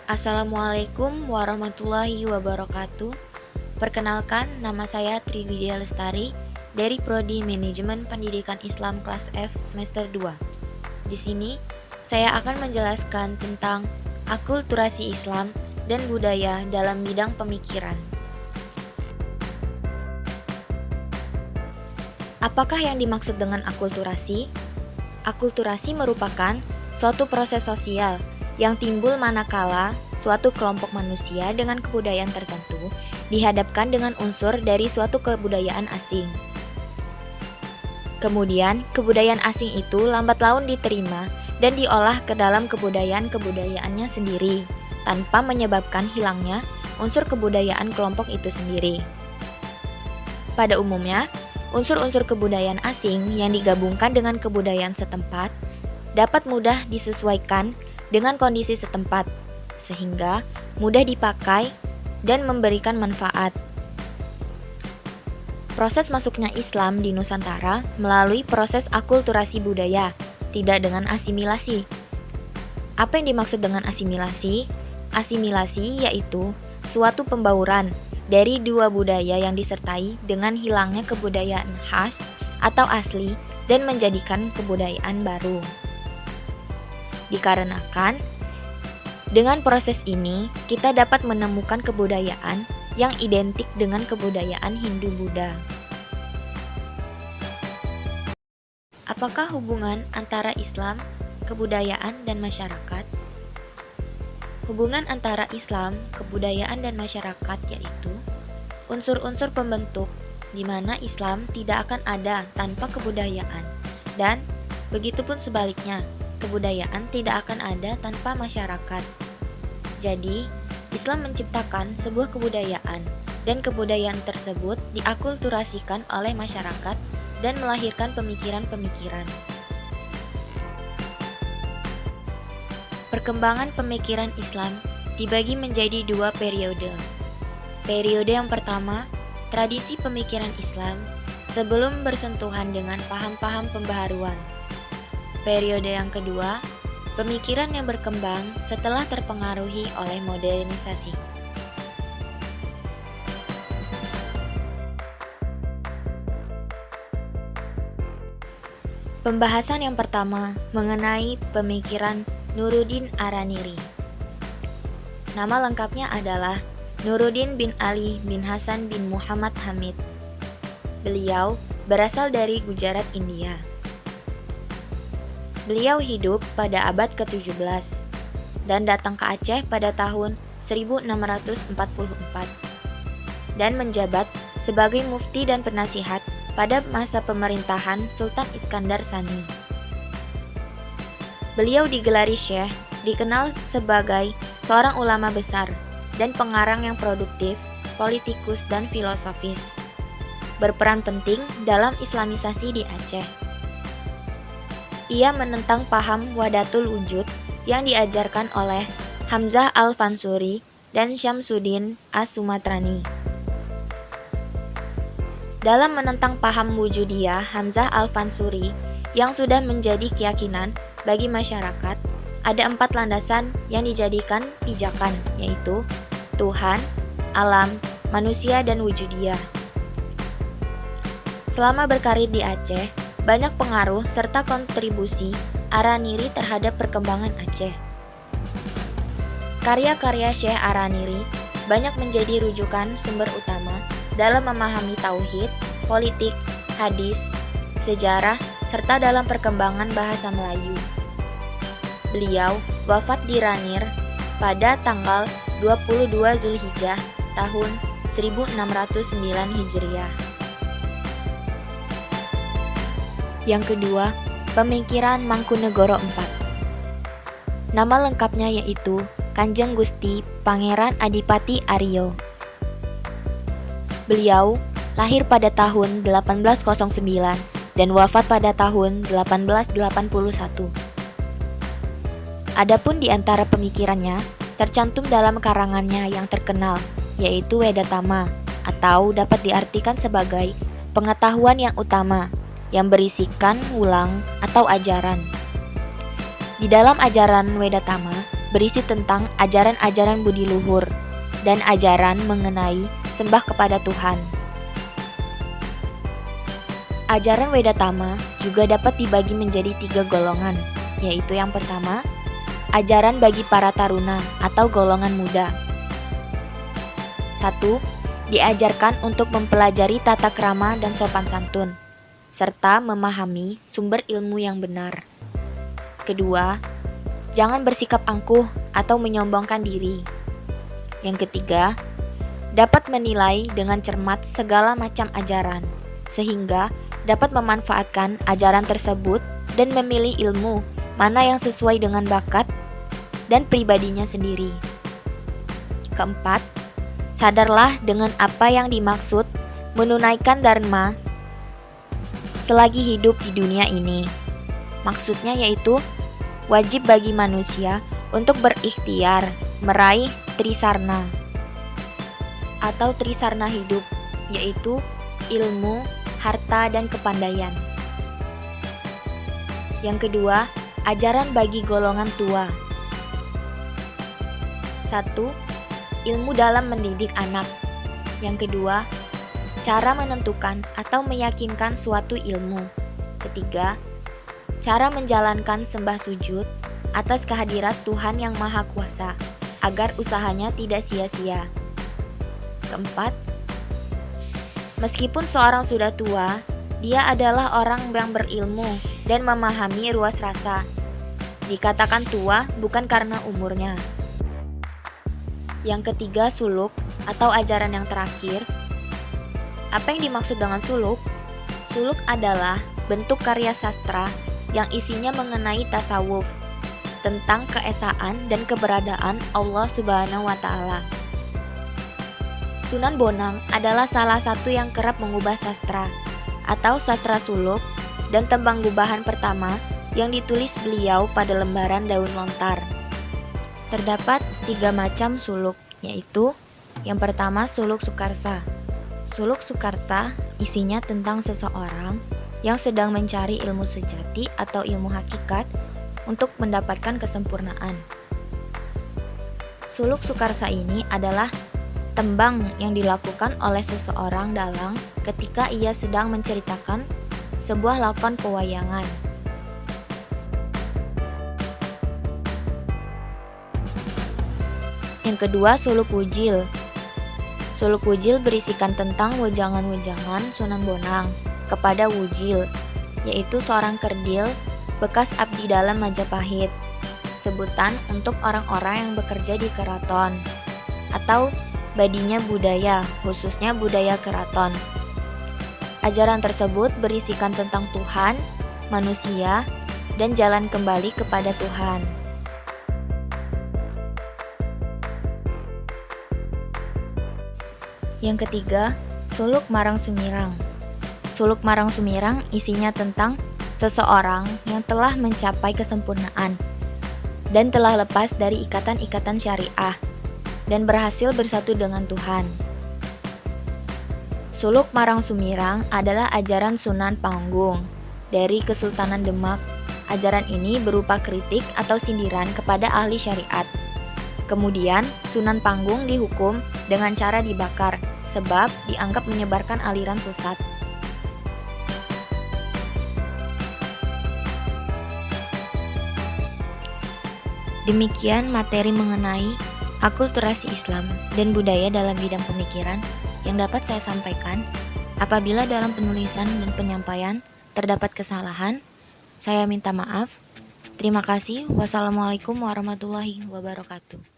Assalamualaikum warahmatullahi wabarakatuh. Perkenalkan, nama saya Trividia Lestari dari Prodi Manajemen Pendidikan Islam kelas F semester 2. Di sini, saya akan menjelaskan tentang akulturasi Islam dan budaya dalam bidang pemikiran. Apakah yang dimaksud dengan akulturasi? Akulturasi merupakan suatu proses sosial yang timbul manakala suatu kelompok manusia dengan kebudayaan tertentu dihadapkan dengan unsur dari suatu kebudayaan asing. Kemudian, kebudayaan asing itu lambat laun diterima dan diolah ke dalam kebudayaan-kebudayaannya sendiri, tanpa menyebabkan hilangnya unsur kebudayaan kelompok itu sendiri. Pada umumnya, unsur-unsur kebudayaan asing yang digabungkan dengan kebudayaan setempat dapat mudah disesuaikan dengan kondisi setempat, sehingga mudah dipakai dan memberikan manfaat. Proses masuknya Islam di Nusantara melalui proses akulturasi budaya, tidak dengan asimilasi. Apa yang dimaksud dengan asimilasi? Asimilasi yaitu suatu pembauran dari dua budaya yang disertai dengan hilangnya kebudayaan khas atau asli dan menjadikan kebudayaan baru. Dikarenakan dengan proses ini kita dapat menemukan kebudayaan yang identik dengan kebudayaan Hindu-Buddha. Apakah hubungan antara Islam, kebudayaan, dan masyarakat? Hubungan antara Islam, kebudayaan, dan masyarakat yaitu unsur-unsur pembentuk di mana Islam tidak akan ada tanpa kebudayaan, dan begitupun sebaliknya, kebudayaan tidak akan ada tanpa masyarakat. Jadi, Islam menciptakan sebuah kebudayaan, dan kebudayaan tersebut diakulturasikan oleh masyarakat dan melahirkan pemikiran-pemikiran. Perkembangan pemikiran Islam dibagi menjadi dua periode. Periode yang pertama, tradisi pemikiran Islam sebelum bersentuhan dengan paham-paham pembaharuan. Periode yang kedua, pemikiran yang berkembang setelah terpengaruhi oleh modernisasi. Pembahasan yang pertama mengenai pemikiran Nuruddin Araniri. Nama lengkapnya adalah Nuruddin bin Ali bin Hasan bin Muhammad Hamid. Beliau berasal dari Gujarat, India. Beliau hidup pada abad ke-17 dan datang ke Aceh pada tahun 1644 dan menjabat sebagai mufti dan penasihat pada masa pemerintahan Sultan Iskandar Sani. Beliau digelari Syekh, dikenal sebagai seorang ulama besar dan pengarang yang produktif, politikus, dan filosofis. Berperan penting dalam islamisasi di Aceh. Ia menentang paham Wahdatul Wujud yang diajarkan oleh Hamzah Al-Fansuri dan Syamsuddin As-Sumatrani. Dalam menentang paham wujudiyah Hamzah Al-Fansuri yang sudah menjadi keyakinan bagi masyarakat, ada 4 landasan yang dijadikan pijakan, yaitu Tuhan, alam, manusia, dan wujudiyah. Selama berkarir di Aceh, banyak pengaruh serta kontribusi Araniri terhadap perkembangan Aceh. Karya-karya Syekh Araniri banyak menjadi rujukan sumber utama dalam memahami tauhid, politik, hadis, sejarah, serta dalam perkembangan bahasa Melayu. Beliau wafat di Ranir pada tanggal 22 Zulhijjah tahun 1609 Hijriah. Yang kedua, pemikiran Mangkunegoro IV. Nama lengkapnya yaitu Kanjeng Gusti Pangeran Adipati Aryo. Beliau lahir pada tahun 1809 dan wafat pada tahun 1881. Adapun di antara pemikirannya tercantum dalam karangannya yang terkenal, yaitu Wedatama, atau dapat diartikan sebagai pengetahuan yang utama, yang berisikan ulang atau ajaran. Di dalam ajaran Wedatama, berisi tentang ajaran-ajaran budi luhur dan ajaran mengenai sembah kepada Tuhan. Ajaran Wedatama juga dapat dibagi menjadi 3 golongan, yaitu yang pertama, ajaran bagi para taruna atau golongan muda. 1. Diajarkan untuk mempelajari tata krama dan sopan santun, serta memahami sumber ilmu yang benar. Kedua, jangan bersikap angkuh atau menyombongkan diri. Yang ketiga, dapat menilai dengan cermat segala macam ajaran, sehingga dapat memanfaatkan ajaran tersebut dan memilih ilmu mana yang sesuai dengan bakat dan pribadinya sendiri. Keempat, sadarlah dengan apa yang dimaksud menunaikan dharma selagi hidup di dunia ini. Maksudnya yaitu wajib bagi manusia untuk berikhtiar meraih trisarna atau trisarna hidup, yaitu ilmu, harta, dan kepandaian. Yang kedua, ajaran bagi golongan tua. 1. Ilmu dalam mendidik anak. Yang kedua, cara menentukan atau meyakinkan suatu ilmu. Ketiga, cara menjalankan sembah sujud atas kehadirat Tuhan yang Maha Kuasa, agar usahanya tidak sia-sia. Keempat, meskipun seorang sudah tua, dia adalah orang yang berilmu dan memahami ruas rasa. Dikatakan tua bukan karena umurnya. Yang ketiga, suluk atau ajaran yang terakhir. Apa yang dimaksud dengan suluk? Suluk adalah bentuk karya sastra yang isinya mengenai tasawuf, tentang keesaan dan keberadaan Allah Subhanahu wa Ta'ala. Sunan Bonang adalah salah satu yang kerap mengubah sastra atau sastra suluk dan tembang gubahan pertama yang ditulis beliau pada lembaran daun lontar. Terdapat 3 macam suluk, yaitu yang pertama suluk Sukarsa. Suluk Sukarsa isinya tentang seseorang yang sedang mencari ilmu sejati atau ilmu hakikat untuk mendapatkan kesempurnaan. Suluk Sukarsa ini adalah tembang yang dilakukan oleh seseorang dalang ketika ia sedang menceritakan sebuah lakon pewayangan. Yang kedua, suluk Wujil. Suluk Wujil berisikan tentang wejangan-wejangan Sunan Bonang kepada Wujil, yaitu seorang kerdil bekas abdi dalam Majapahit, sebutan untuk orang-orang yang bekerja di keraton, atau badinya budaya, khususnya budaya keraton. Ajaran tersebut berisikan tentang Tuhan, manusia, dan jalan kembali kepada Tuhan. Yang ketiga, suluk Marang Sumirang. Suluk Marang Sumirang isinya tentang seseorang yang telah mencapai kesempurnaan dan telah lepas dari ikatan-ikatan syariah dan berhasil bersatu dengan Tuhan. Suluk Marang Sumirang adalah ajaran Sunan Panggung dari Kesultanan Demak. Ajaran ini berupa kritik atau sindiran kepada ahli syariat. Kemudian, Sunan Panggung dihukum dengan cara dibakar sebab dianggap menyebarkan aliran sesat. Demikian materi mengenai akulturasi Islam dan budaya dalam bidang pemikiran yang dapat saya sampaikan. Apabila dalam penulisan dan penyampaian terdapat kesalahan, saya minta maaf. Terima kasih. Wassalamualaikum warahmatullahi wabarakatuh.